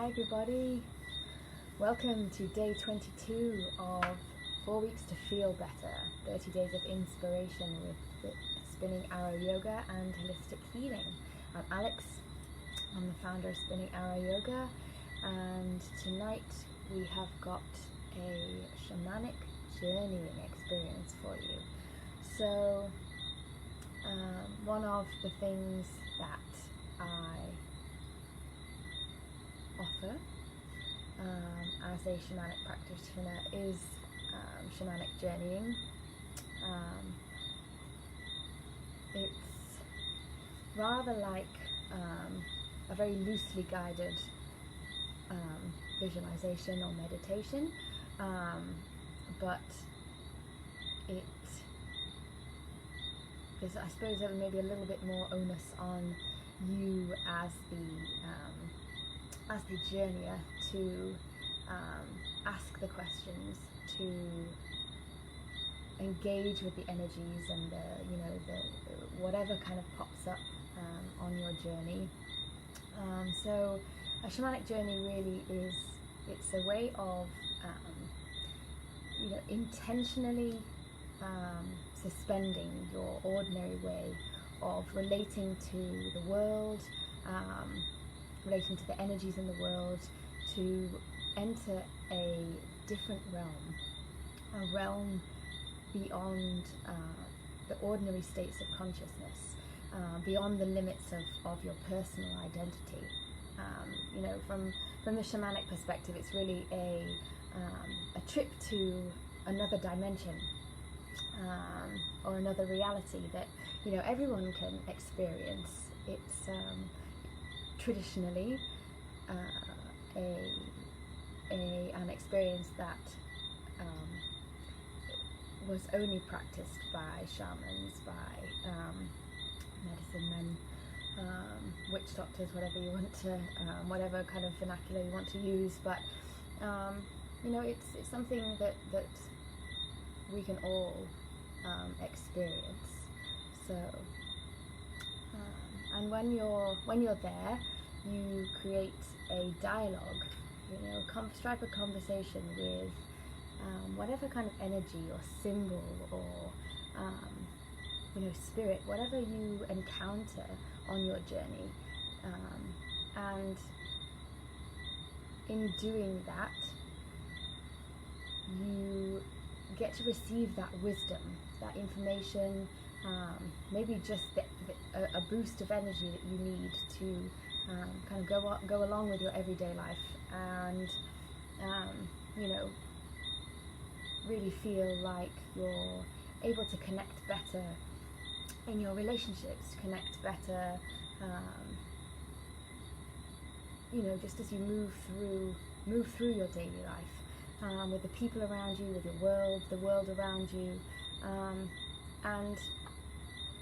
Hi everybody, welcome to day 22 of 4 weeks to feel better, 30 days of inspiration with Spinning Arrow Yoga and Holistic Healing. I'm Alex, I'm the founder of Spinning Arrow Yoga, and tonight we have got a Shamanic Journey experience for you. So one of the things that I offer as a shamanic practitioner is shamanic journeying. It's rather like a very loosely guided visualization or meditation, but there's, I suppose, maybe a little bit more onus on you as the journeyer to ask the questions, to engage with the energies and the whatever kind of pops up on your journey. So a shamanic journey really is, it's a way of intentionally suspending your ordinary way of relating to the world, relating to the energies in the world, to enter a different realm, a realm beyond the ordinary states of consciousness, beyond the limits of your personal identity. From the shamanic perspective, it's really a trip to another dimension, or another reality that everyone can experience. It's traditionally an experience that was only practiced by shamans, by medicine men, witch doctors, whatever you want to, whatever kind of vernacular you want to use. But it's something that we can all experience. So and when you're there, you create a dialogue, strike a conversation with whatever kind of energy or symbol or spirit, whatever you encounter on your journey, and in doing that, you get to receive that wisdom, that information, maybe just a boost of energy that you need to kind of go along with your everyday life, and really feel like you're able to connect better in your relationships, connect better, just as you move through your daily life, with the people around you, with the world around you, and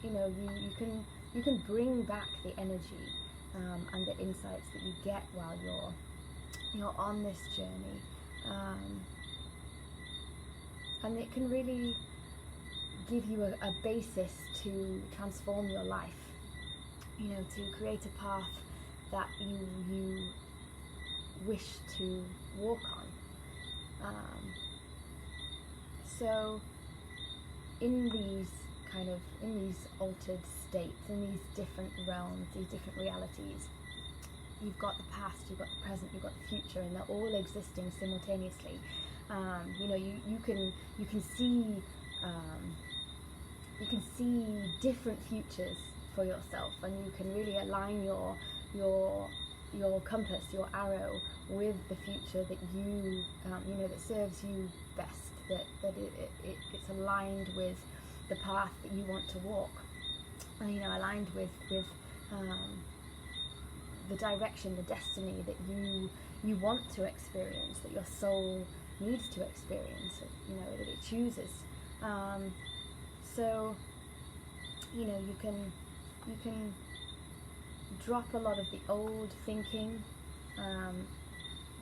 you can bring back the energy and the insights that you get while you're on this journey, and it can really give you a basis to transform your life, to create a path that you wish to walk on. So in these altered states, in these different realms, these different realities, you've got the past, you've got the present, you've got the future, and they're all existing simultaneously. You can see different futures for yourself, and you can really align your compass, your arrow, with the future that you that serves you best, that it's aligned with the path that you want to walk, and aligned with the direction, the destiny that you want to experience, that your soul needs to experience, that it chooses. So you can drop a lot of the old thinking.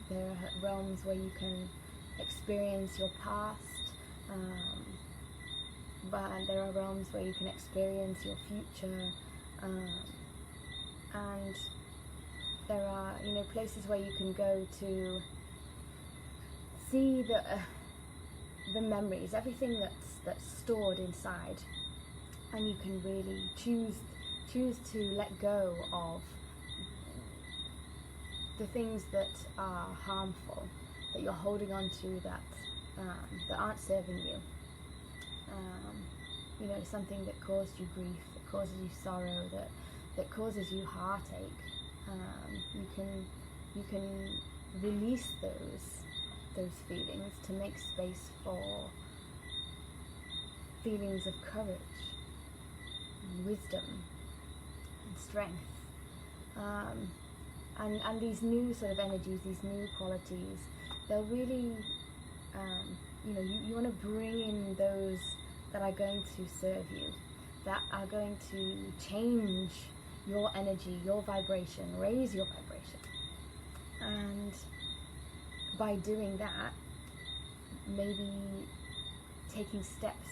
There are realms where you can experience your past, but there are realms where you can experience your future, and there are, you know, places where you can go to see the memories, everything that's stored inside, and you can really choose to let go of the things that are harmful, that you're holding on to, that aren't serving you. You know, something that caused you grief, that causes you sorrow, that causes you heartache. You can release those feelings to make space for feelings of courage, and wisdom, and strength. And these new sort of energies, these new qualities, they'll really, you know, you want to bring in those that are going to serve you, that are going to change your energy, your vibration, raise your vibration. And by doing that, maybe taking steps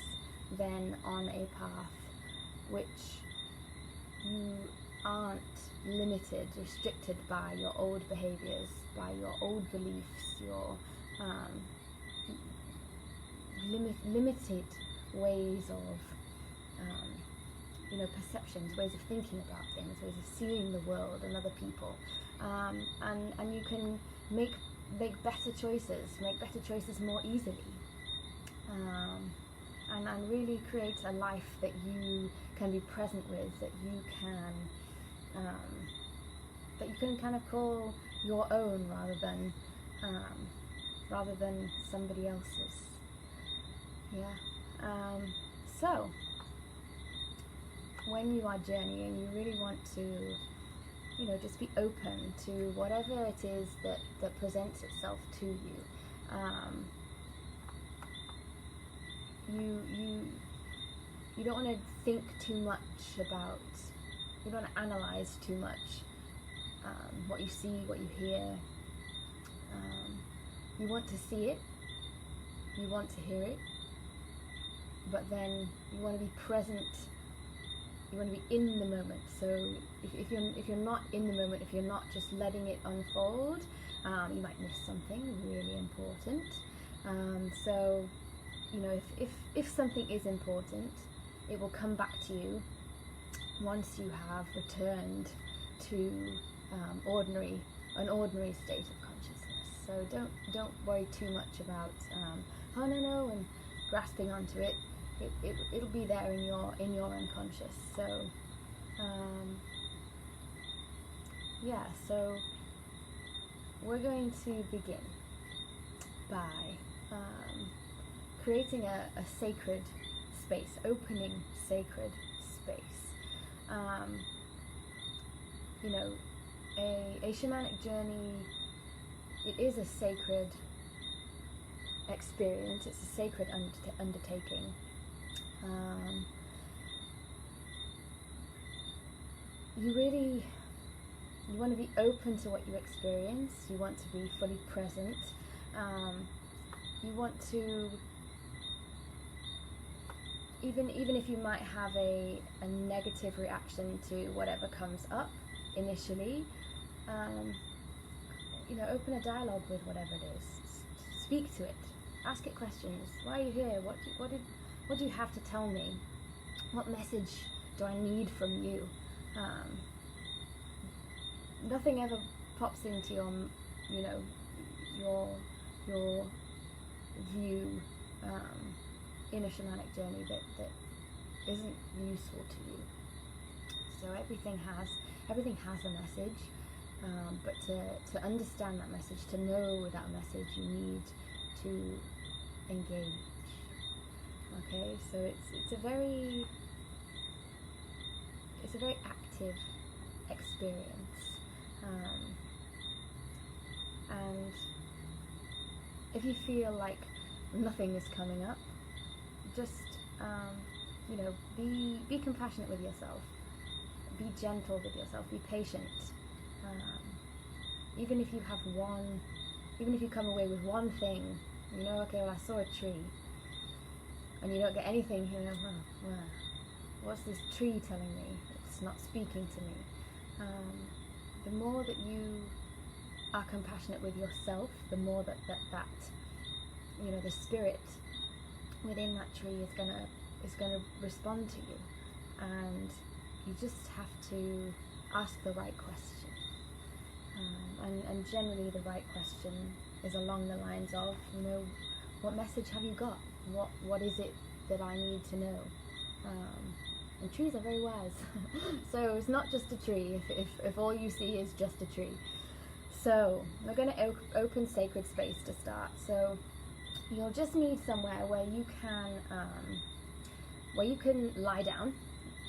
then on a path which you aren't limited, restricted by your old behaviors, by your old beliefs, your limited ways of you know, perceptions, ways of thinking about things, ways of seeing the world and other people, and you can make better choices more easily, and really create a life that you can be present with, that you can kind of call your own, rather than somebody else's. Yeah. So when you are journeying, you really want to, you know, just be open to whatever it is that presents itself to you. You don't want to think too much about, you don't want to analyze too much what you see, what you hear. You want to see it, you want to hear it, but then you want to be present. You want to be in the moment. So if you're not in the moment, if you're not just letting it unfold, you might miss something really important. So, you know, if something is important, it will come back to you once you have returned to an ordinary state of consciousness. So don't worry too much about oh no, and grasping onto it. It'll be there in your unconscious. So yeah, so we're going to begin by creating a sacred space, opening sacred space. You know, a shamanic journey, it is a sacred experience, it's a sacred undertaking. You want to be open to what you experience, you want to be fully present, you want to, even if you might have a negative reaction to whatever comes up initially, you know, open a dialogue with whatever it is, speak to it, ask it questions. Why are you here? What do you have to tell me? What message do I need from you? Nothing ever pops into your, you know, your view in a shamanic journey that isn't useful to you. So everything has a message, but to understand that message, to know that message, you need to engage. Okay, so it's a very active experience, and if you feel like nothing is coming up, just you know, be compassionate with yourself, be gentle with yourself, be patient. Even if you come away with one thing, you know, okay, well, I saw a tree, and you don't get anything, you know, what's this tree telling me? It's not speaking to me. the more that you are compassionate with yourself, the more that you know, the spirit within that tree is gonna respond to you, and you just have to ask the right question. And generally the right question is along the lines of, you know, what message have you got? What is it that I need to know? And trees are very wise. So it's not just a tree if all you see is just a tree. So we're going to open sacred space to start. So you'll just need somewhere where you can lie down,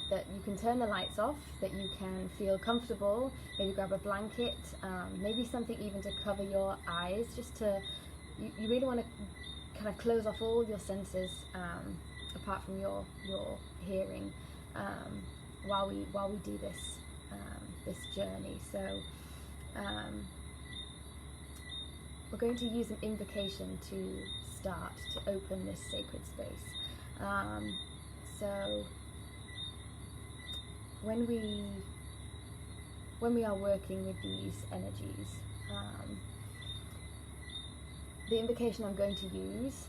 that you can turn the lights off, that you can feel comfortable. Maybe grab a blanket, maybe something even to cover your eyes, just to, you really want to kind of close off all your senses, apart from your hearing, while we do this journey. So we're going to use an invocation to start to open this sacred space. So when we are working with these energies, the invocation I'm going to use,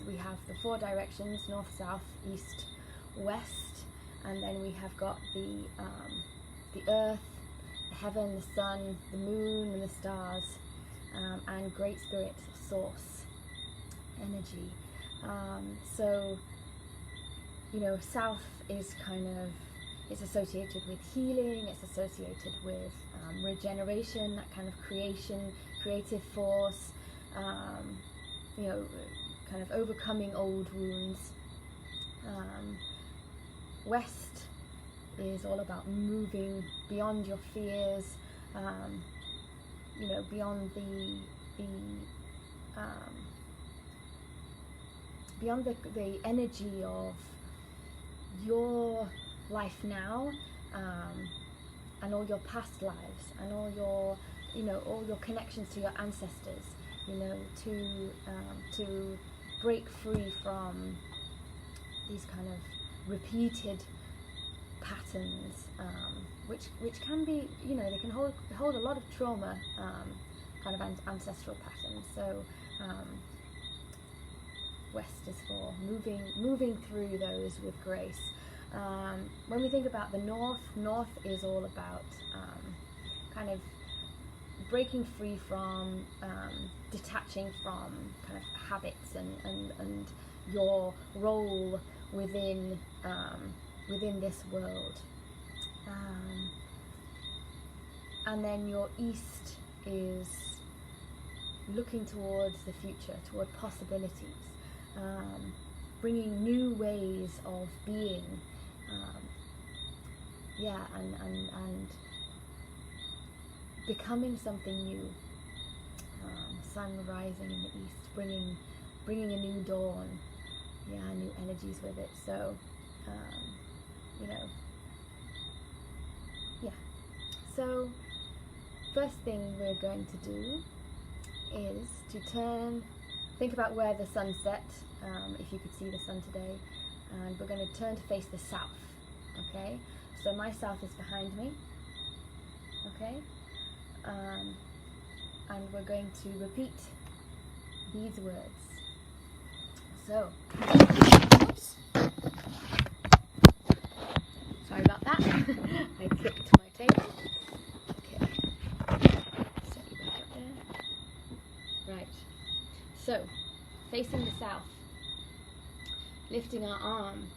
we have the 4 directions: north, south, east, west, and then we have got the earth, the heaven, the sun, the moon, and the stars, and Great Spirit, source energy. So, you know, south is it's associated with healing, it's associated with regeneration, that kind of creative force, you know, kind of overcoming old wounds. West is all about moving beyond your fears, you know, beyond the energy of your life now, and all your past lives, and all your, you know, all your connections to your ancestors, you know, to break free from these kind of repeated patterns, which can be, you know, they can hold a lot of trauma, kind of ancestral patterns. So west is for moving through those with grace. When we think about the north is all about kind of breaking free from, detaching from kind of habits and your role within this world. And then your east is looking towards the future, toward possibilities, bringing new ways of being, and becoming something new. Sun rising in the east, bringing a new dawn, new energies with it. So, you know, So, first thing we're going to do is to think about where the sun set, if you could see the sun today, and we're going to turn to face the south, okay? So my south is behind me, okay? And we're going to repeat these words. So, oops. Sorry about that. I kicked my table. Okay. Set you back up there. Right. So, facing the south. Lifting our arm,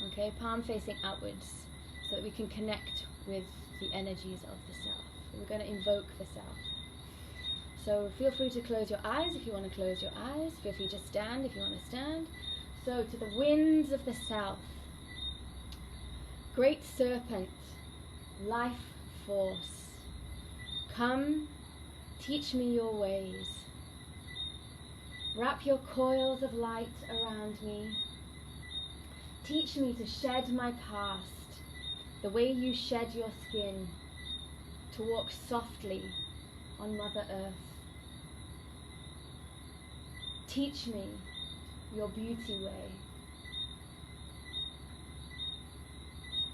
okay? Palm facing outwards, so that we can connect with the energies of the south. We're going to invoke the south. So feel free to close your eyes if you want to close your eyes. Feel free to stand if you want to stand. So to the winds of the south. Great serpent, life force, come, teach me your ways. Wrap your coils of light around me. Teach me to shed my past, the way you shed your skin, to walk softly on Mother Earth. Teach me your beauty way.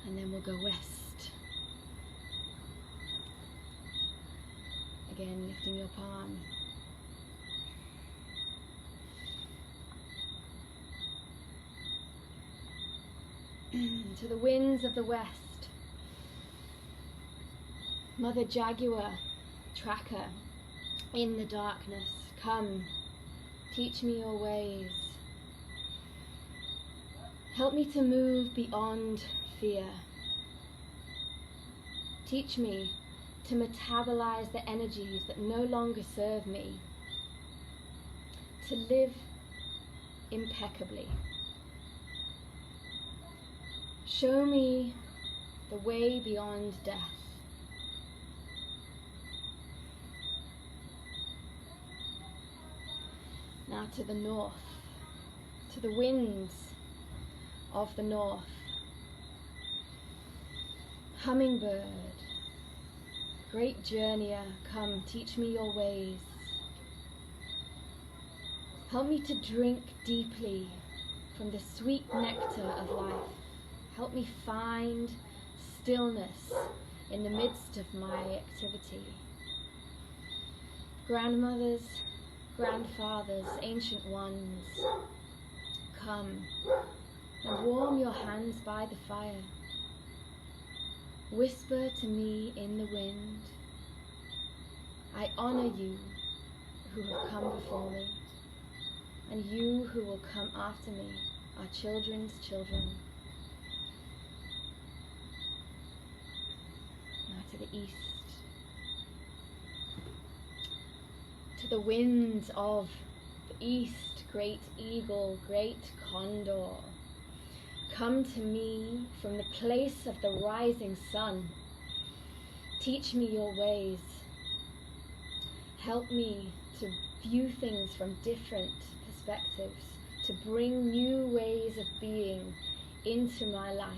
And then we'll go west. Again, lifting your palm. To the winds of the west. Mother Jaguar, tracker, in the darkness, come, teach me your ways. Help me to move beyond fear. Teach me to metabolize the energies that no longer serve me, to live impeccably. Show me the way beyond death. Now to the north, to the winds of the north. Hummingbird, great journeyer, come, teach me your ways. Help me to drink deeply from the sweet nectar of life. Help me find stillness in the midst of my activity. Grandmothers, grandfathers, ancient ones, come and warm your hands by the fire. Whisper to me in the wind. I honor you who have come before me, and you who will come after me, our children's children. Now to the east, to the winds of the east, great eagle, great condor. Come to me from the place of the rising sun. Teach me your ways. Help me to view things from different perspectives, to bring new ways of being into my life.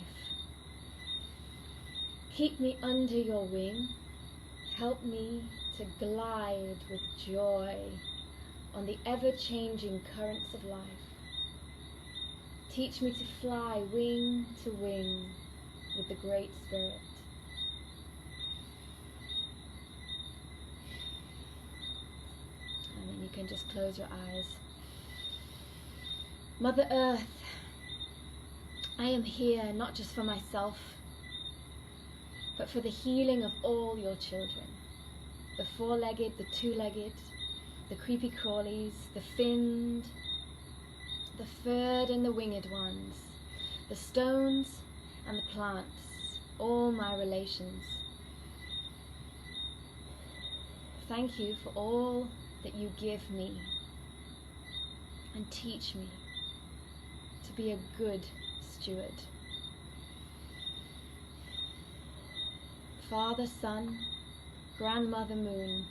Keep me under your wing. Help me to glide with joy on the ever-changing currents of life. Teach me to fly wing to wing with the Great Spirit. And then you can just close your eyes. Mother Earth, I am here not just for myself, but for the healing of all your children. The four-legged, the two-legged, the creepy crawlies, the finned, the furred and the winged ones, the stones and the plants, all my relations. Thank you for all that you give me, and teach me to be a good steward. Father, Sun, Grandmother Moon,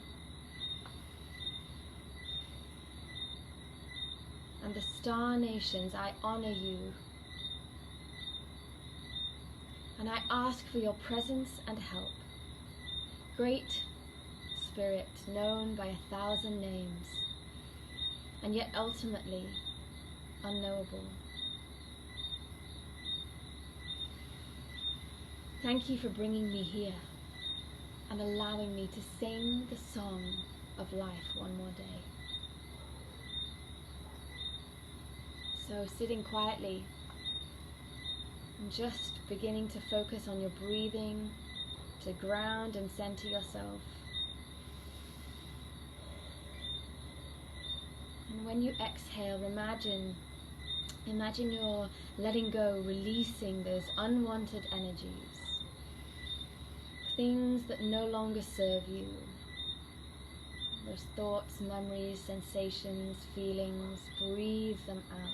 and the star nations, I honor you. And I ask for your presence and help. Great Spirit, known by 1,000 names, and yet ultimately unknowable. Thank you for bringing me here and allowing me to sing the song of life one more day. So sitting quietly and just beginning to focus on your breathing, to ground and center yourself. And when you exhale, imagine you're letting go, releasing those unwanted energies, things that no longer serve you, those thoughts, memories, sensations, feelings. Breathe them out.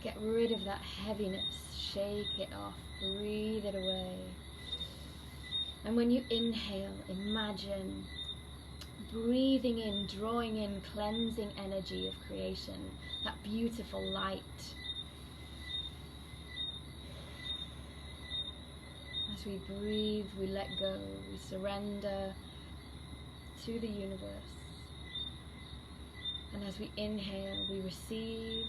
Get rid of that heaviness, shake it off, breathe it away. And when you inhale, imagine breathing in, drawing in cleansing energy of creation, that beautiful light. As we breathe, we let go, we surrender to the universe. And as we inhale, we receive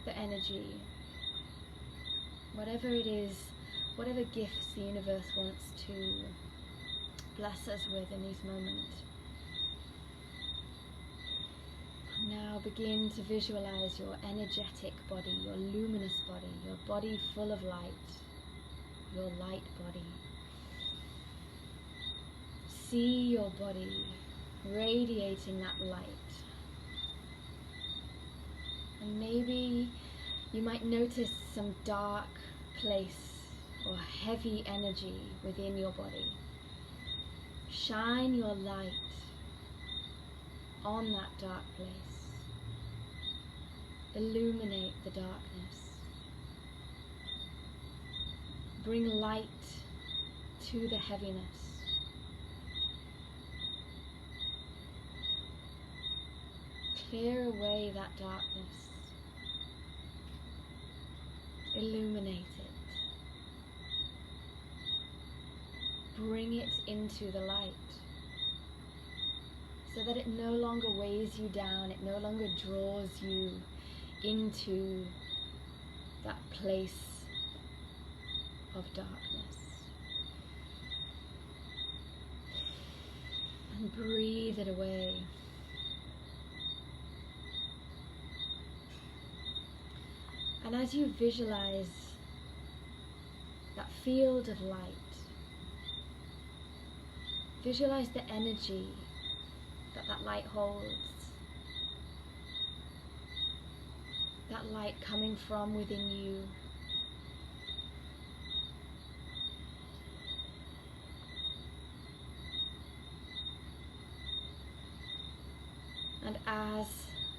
the energy, whatever it is whatever gifts the universe wants to bless us with in these moments. Now begin to visualize your energetic body, your luminous body, your body full of light, your light body. See your body radiating that light. And maybe you might notice some dark place or heavy energy within your body. Shine your light on that dark place. Illuminate the darkness. Bring light to the heaviness. Clear away that darkness. Illuminate it. Bring it into the light so that it no longer weighs you down, it no longer draws you into that place of darkness. And breathe it away. And as you visualize that field of light, visualize the energy that light holds. That light coming from within you. And as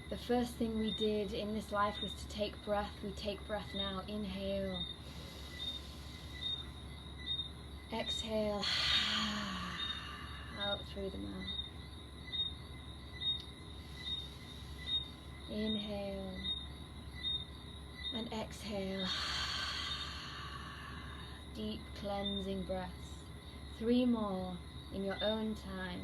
the first thing we did in this life was to take breath, we take breath now. Inhale. Exhale. Out through the mouth. Inhale. And exhale. Deep cleansing breaths. 3 more in your own time.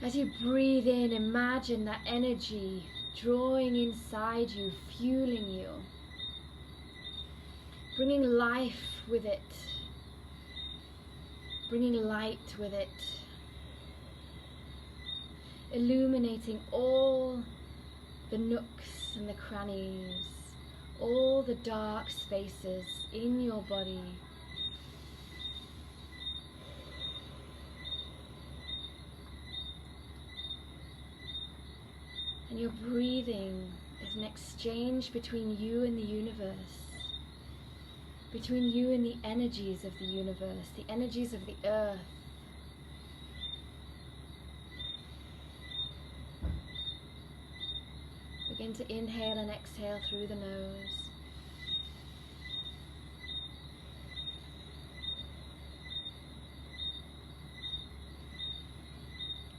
As you breathe in, imagine that energy drawing inside you, fueling you, bringing life with it, bringing light with it, illuminating all the nooks and the crannies, all the dark spaces in your body. And your breathing is an exchange between you and the universe, between you and the energies of the universe, the energies of the earth. Begin to inhale and exhale through the nose.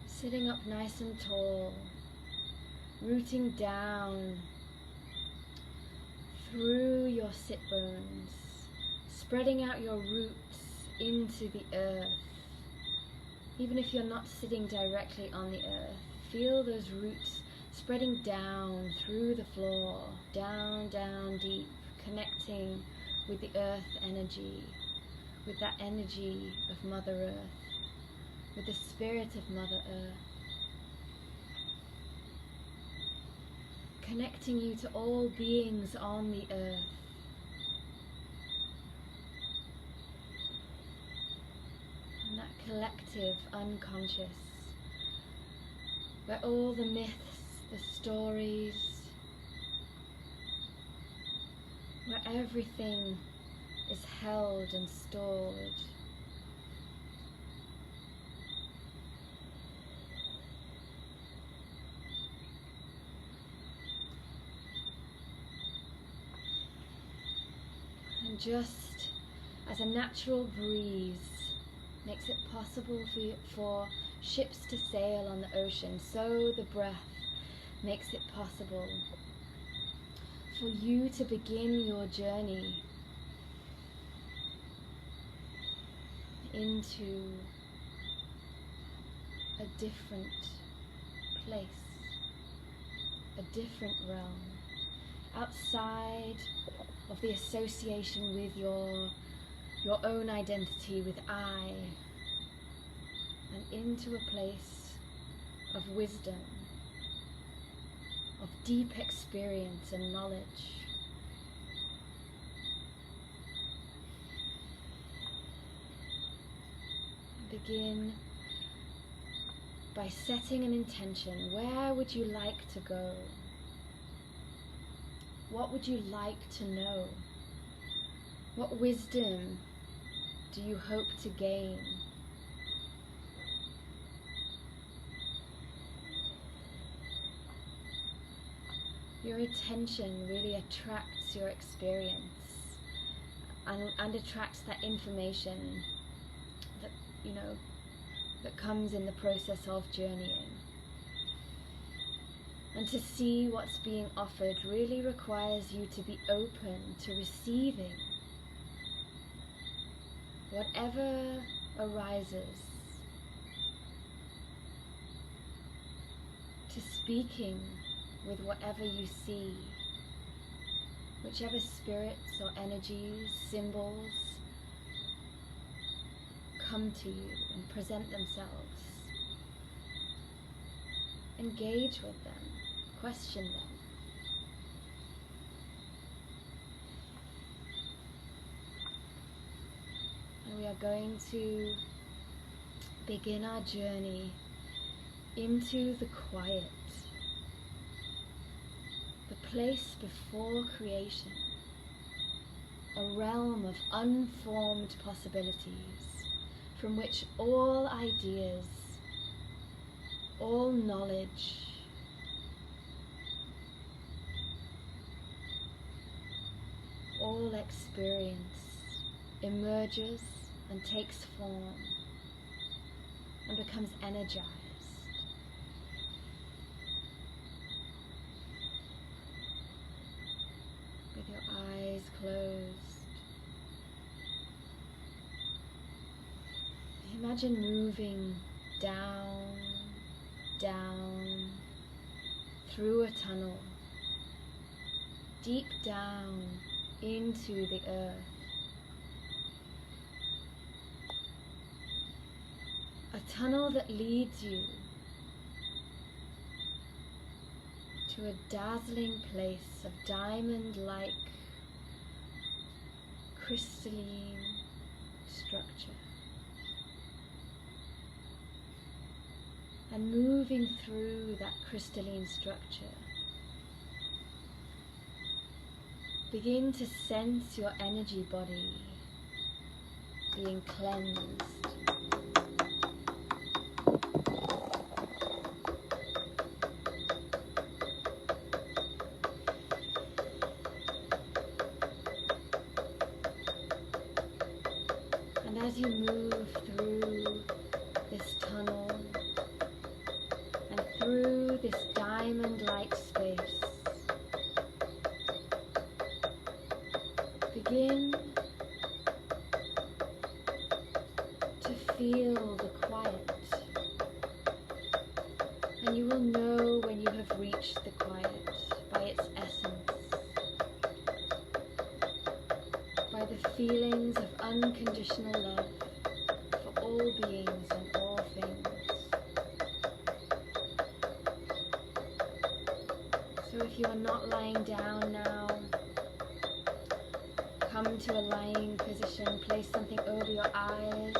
Sitting up nice and tall. Rooting down through your sit bones, spreading out your roots into the earth. Even if you're not sitting directly on the earth, feel those roots spreading down through the floor, down, down deep, connecting with the earth energy, with that energy of Mother Earth, with the spirit of Mother Earth. Connecting you to all beings on the earth. And that collective unconscious, where all the myths, the stories, where everything is held and stored. Just as a natural breeze makes it possible for ships to sail on the ocean, so the breath makes it possible for you to begin your journey into a different place, a different realm, outside of the association with your own identity with I, and into a place of wisdom, of deep experience and knowledge. Begin by setting an intention. Where would you like to go? What would you like to know? What wisdom do you hope to gain? Your attention really attracts your experience and attracts that information that, that comes in the process of journeying. And to see what's being offered really requires you to be open to receiving whatever arises, to speaking with whatever you see, whichever spirits or energies, symbols come to you and present themselves. Engage with them, question them. And we are going to begin our journey into the quiet, the place before creation, a realm of unformed possibilities from which all ideas, all knowledge, all experience emerges and takes form and becomes energized. With your eyes closed, imagine moving down, through a tunnel, deep down into the earth. A tunnel that leads you to a dazzling place of diamond-like crystalline structure. And moving through that crystalline structure, begin to sense your energy body being cleansed. And as you move through this tunnel, through this diamond-like space, begin to feel the quiet, and you will know when you have reached the quiet by its essence, by the feelings of unconditional love for all beings and all things. So if you are not lying down now, come to a lying position, place something over your eyes.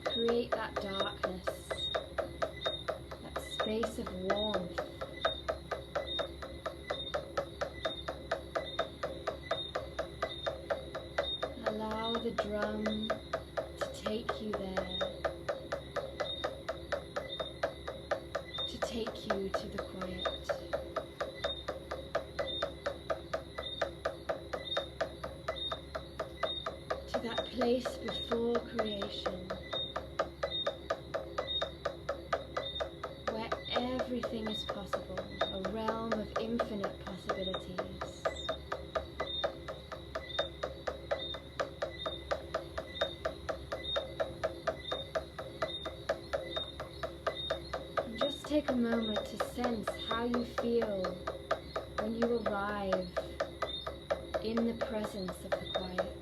Create that darkness, that space of warmth. Allow the drum to take you there. Take you to the quiet. To that place before creation, where everything is possible, a realm of infinite possibilities. take a moment to sense how you feel when you arrive in the presence of the quiet.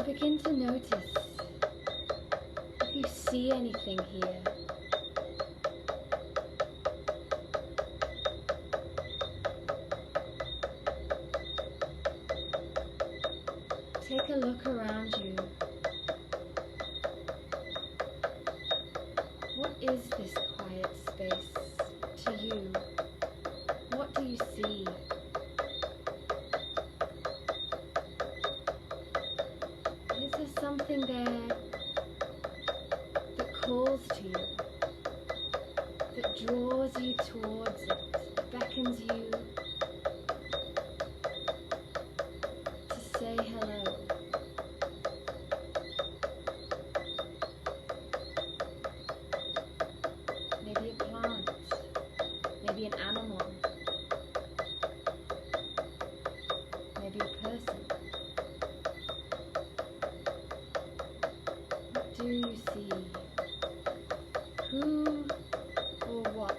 Begin to notice if you see anything here. Take a look around you. What is this quiet space to you? What do you see? Is there something there that calls to you, that draws you towards it, beckons you to say hello? Maybe a plant, maybe an animal, maybe a person. What do you see? Who or what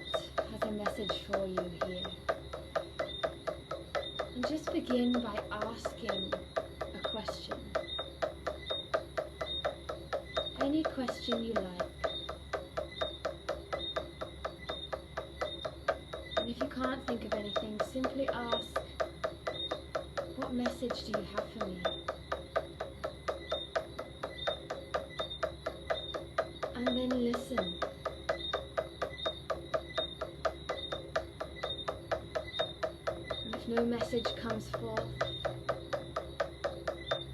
has a message for you here? And just begin by asking a question. Any question you like. And if you can't think of anything, simply ask, what message do you have for me? And then listen. And if no message comes forth,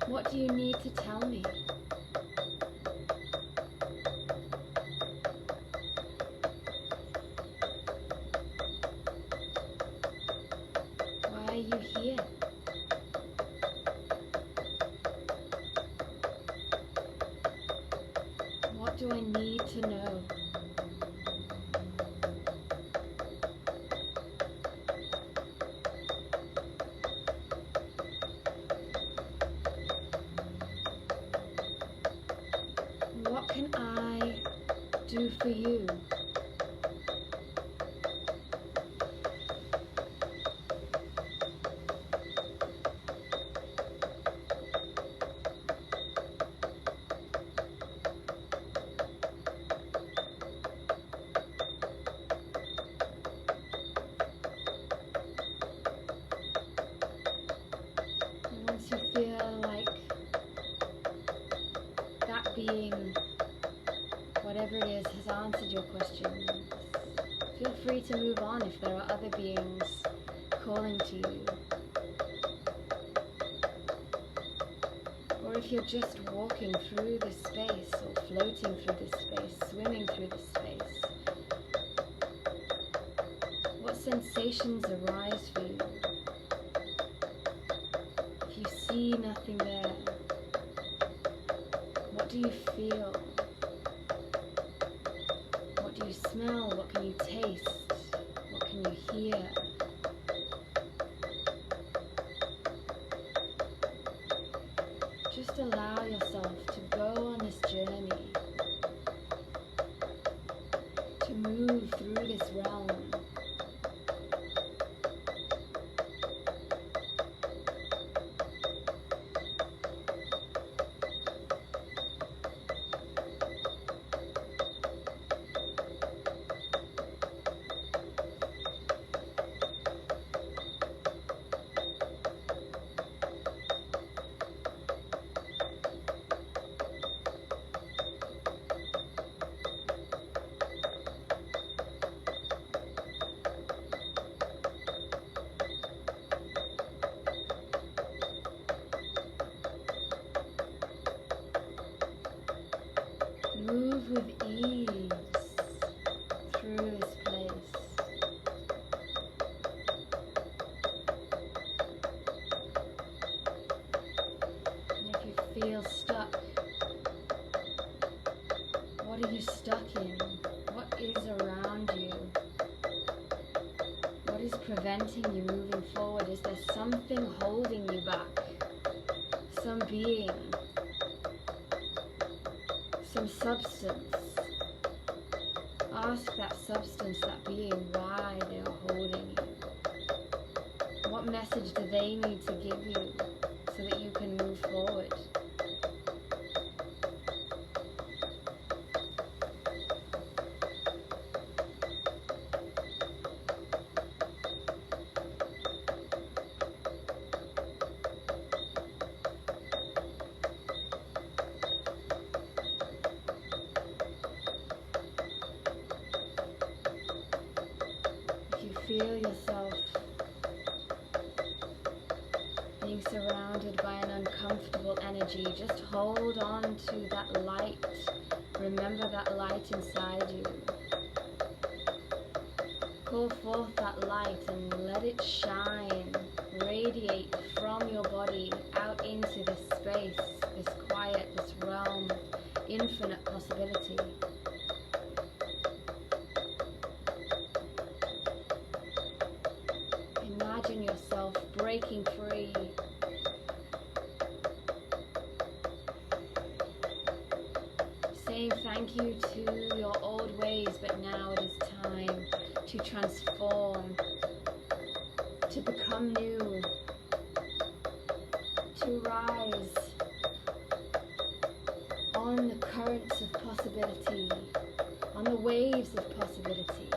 what do you need to tell me? Why are you here? What do I need to know? What can I do for you? And once you feel like that being, whatever it is, has answered your questions, feel free to move on if there are other beings calling to you. Or if you're just walking through this space, or floating through this space, swimming through this space, what sensations arise for you? If you see nothing there, what do you feel? What do you smell? What can you taste? What can you hear? Just allow yourself to go on this journey, to move through this realm. preventing you moving forward? Is there something holding you back? Some being, some substance. Ask that substance, that being, why they are holding you. What message do they need to give you so that you can move forward? Feel yourself being surrounded by an uncomfortable energy. Just hold on to that light. Remember that light inside you. Call forth that light and let it shine, radiate from your body out into this space, this quiet, this realm, infinite possibility. Imagine yourself breaking free. Saying thank you to your old ways, but now it is time to transform, to become new, to rise on the currents of possibility, on the waves of possibility.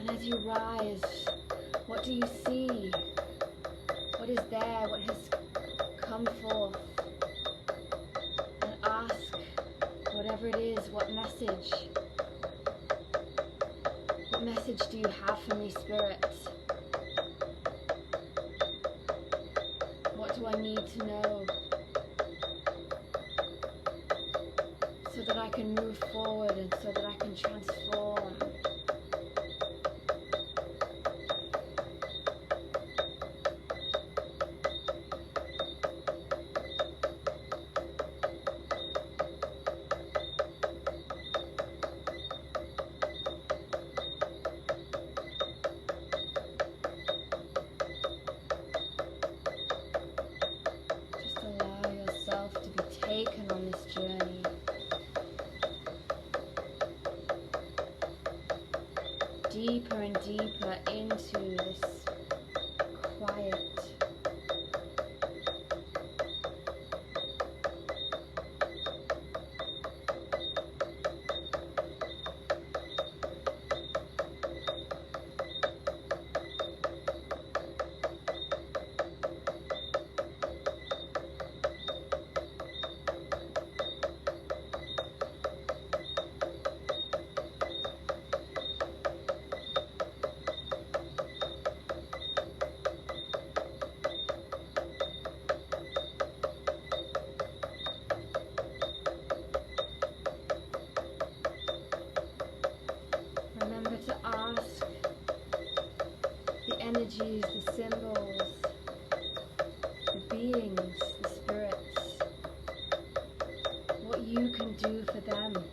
As you rise, what do you see? What is there? What has come forth? And ask, whatever it is, what message do you have for me, Spirit? What do I need to know so that I can move forward and so that I can transform? Taken on this journey. Deeper and deeper into this quiet. Remember to ask the energies, the symbols, the beings, the spirits, what you can do for them.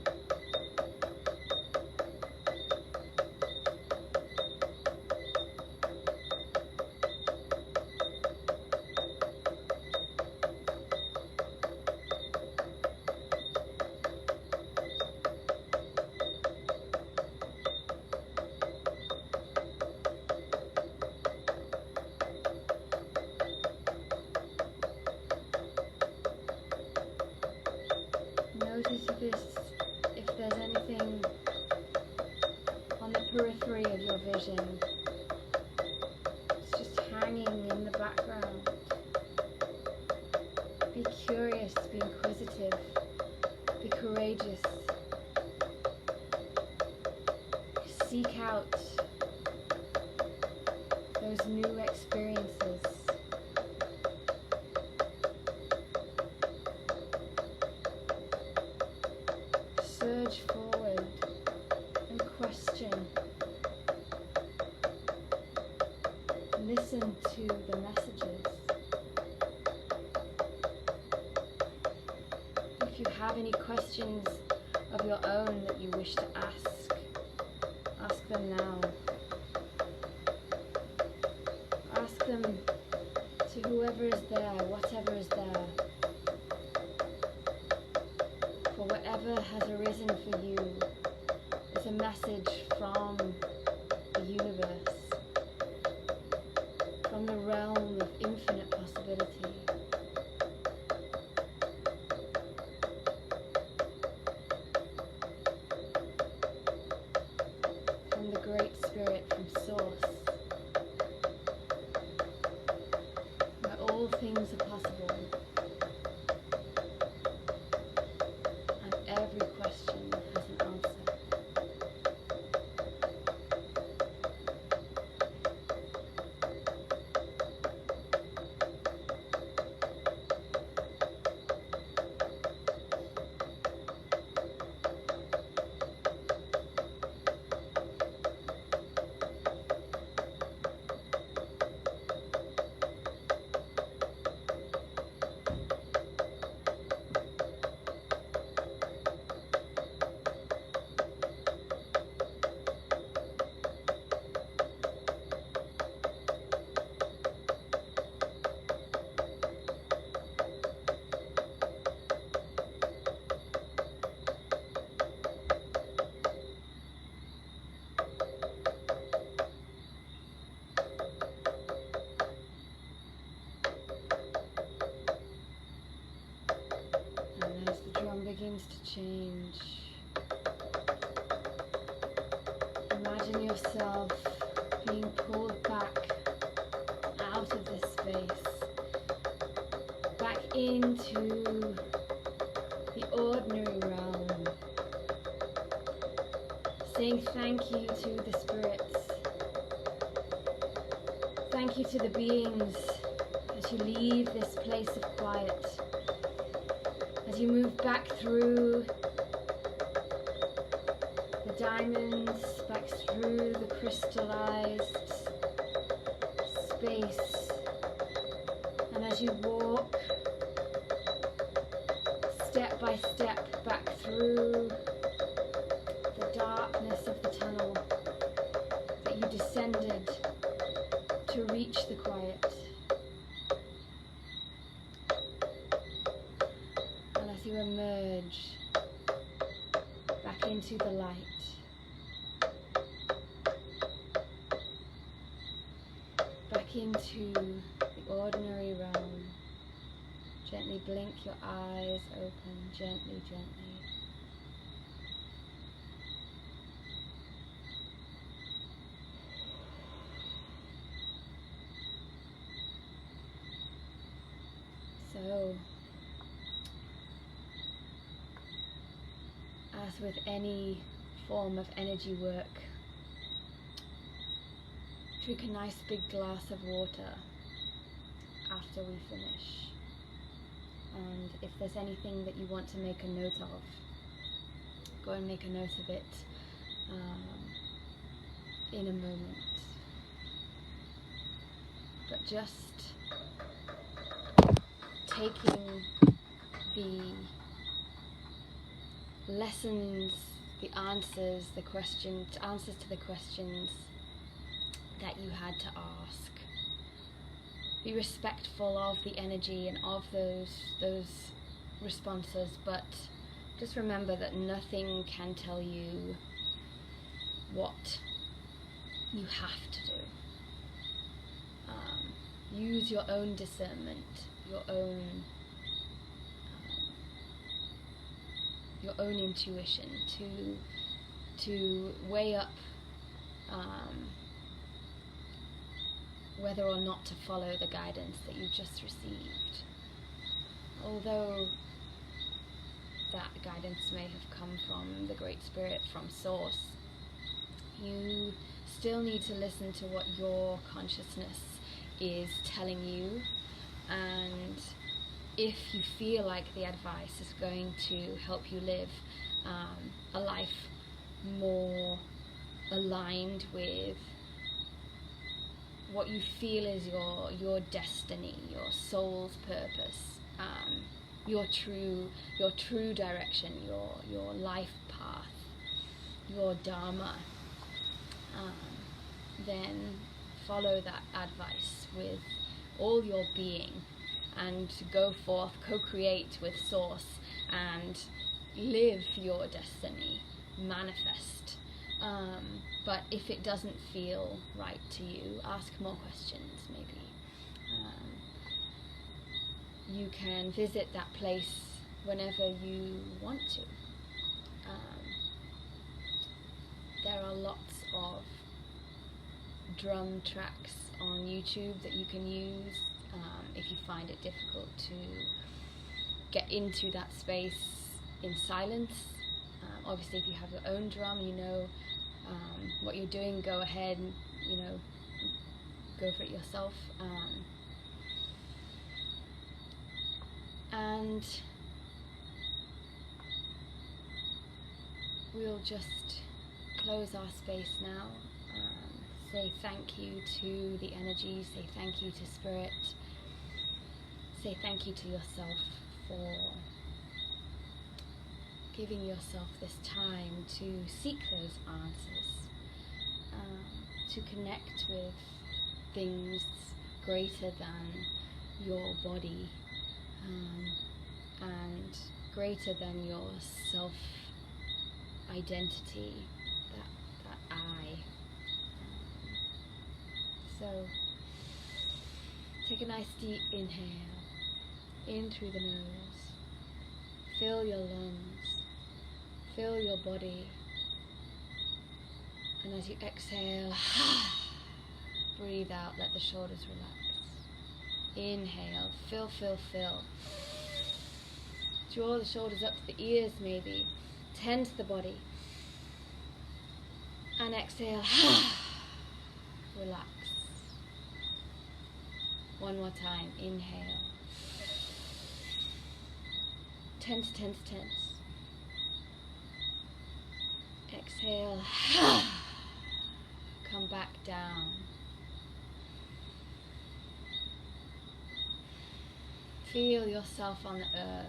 Notice if there's anything on the periphery of your vision. It's just hanging in the background. Be curious, be inquisitive, be courageous. Seek out those new experiences. Surge forward and question. Listen to the messages. If you have any questions of your own that you wish to ask whoever is there, whatever is there, for whatever has arisen for you, is a message from the universe, from the realm of infinite possibility. From the Great Spirit, from Source, where all things are possible, and every question has an answer. Begins to change. Imagine yourself being pulled back out of this space, back into the ordinary realm, saying thank you to the spirits, thank you to the beings as you leave this place of quiet. As you move back through the diamonds, back through the crystallized space, and as you walk step by step back through the darkness of the tunnel that you descended to reach the quiet. You emerge back into the light. Back into the ordinary realm. Gently blink your eyes open, gently, gently. So, as with any form of energy work, drink a nice big glass of water after we finish. And if there's anything that you want to make a note of, go and make a note of it in a moment. But just taking the lessons, the answers, answers to the questions that you had to ask. Be respectful of the energy and of those responses, but just remember that nothing can tell you what you have to do. Use your own discernment, your own intuition to weigh up whether or not to follow the guidance that you just received. Although that guidance may have come from the Great Spirit, from Source, you still need to listen to what your consciousness is telling you, and if you feel like the advice is going to help you live a life more aligned with what you feel is your destiny, your soul's purpose, your true direction, your life path, your dharma, then follow that advice with all your being, and go forth, co-create with Source, and live your destiny, manifest. But if it doesn't feel right to you, ask more questions maybe. You can visit that place whenever you want to. There are lots of drum tracks on YouTube that you can use if you find it difficult to get into that space in silence. Obviously, if you have your own drum, you know what you're doing, go ahead and, go for it yourself. And we'll just close our space now. Say thank you to the energy, say thank you to Spirit, say thank you to yourself for giving yourself this time to seek those answers, to connect with things greater than your body, and greater than your self-identity, that I. So take a nice deep inhale, in through the nose, fill your lungs, fill your body, and as you exhale, breathe out, let the shoulders relax. Inhale, fill, fill, fill. Draw the shoulders up to the ears maybe. Tend to the body. And exhale, relax. One more time, inhale. Tense, tense, tense. Exhale, come back down. Feel yourself on the earth.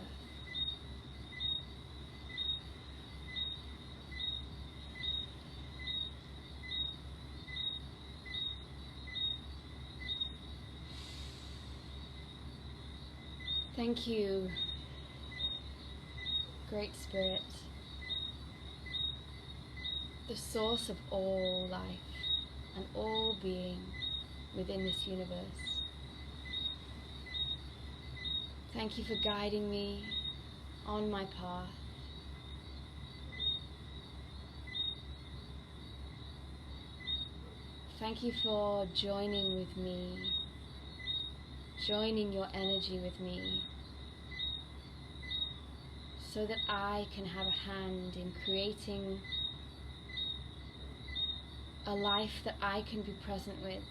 Thank you, Great Spirit, the source of all life and all being within this universe. Thank you for guiding me on my path. Thank you for joining with me, joining your energy with me, so that I can have a hand in creating a life that I can be present with,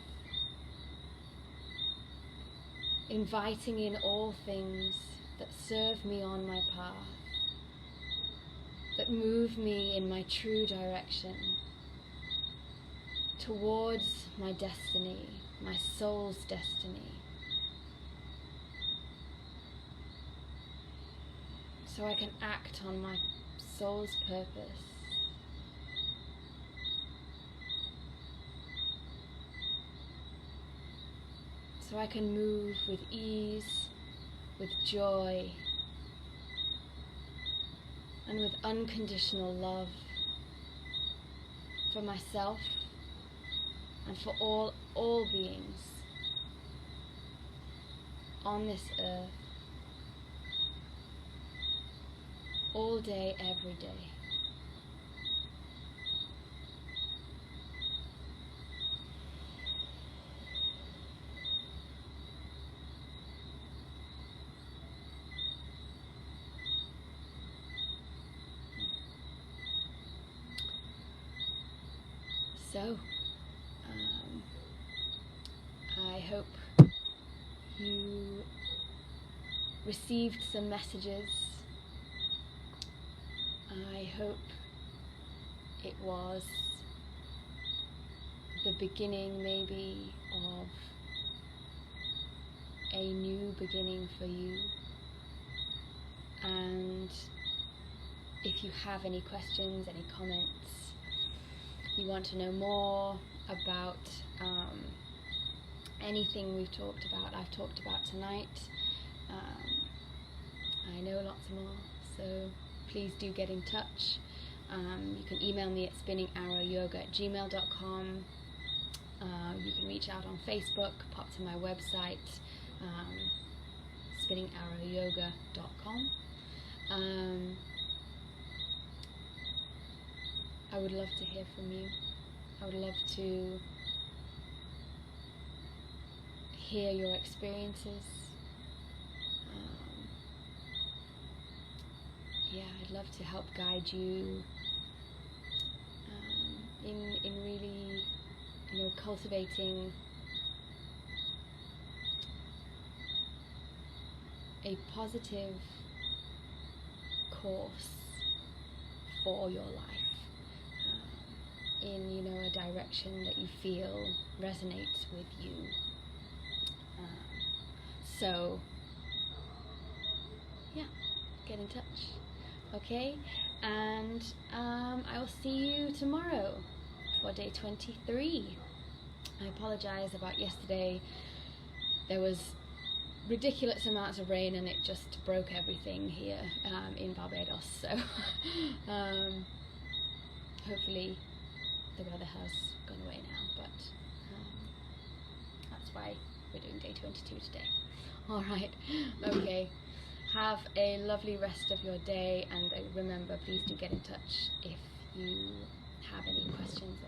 inviting in all things that serve me on my path, that move me in my true direction, towards my destiny, my soul's destiny, so I can act on my soul's purpose. So I can move with ease, with joy, and with unconditional love for myself and for all beings on this earth, all day, every day. So, I hope you received some messages. I hope it was the beginning maybe of a new beginning for you. And if you have any questions, any comments, you want to know more about anything I've talked about tonight. I know lots more, so please do get in touch. You can email me at spinningarrowyoga@gmail.com. You can reach out on Facebook, pop to my website, spinningarrowyoga.com. I would love to hear from you. I would love to hear your experiences. Yeah, I'd love to help guide you in really, cultivating a positive course for your life, in a direction that you feel resonates with you. So yeah, get in touch, okay? And I will see you tomorrow for day 23. I apologize about yesterday. There was ridiculous amounts of rain and it just broke everything here in Barbados, so hopefully the weather has gone away now, but that's why we're doing day 22 today. Alright, okay, have a lovely rest of your day, and remember, please do get in touch if you have any questions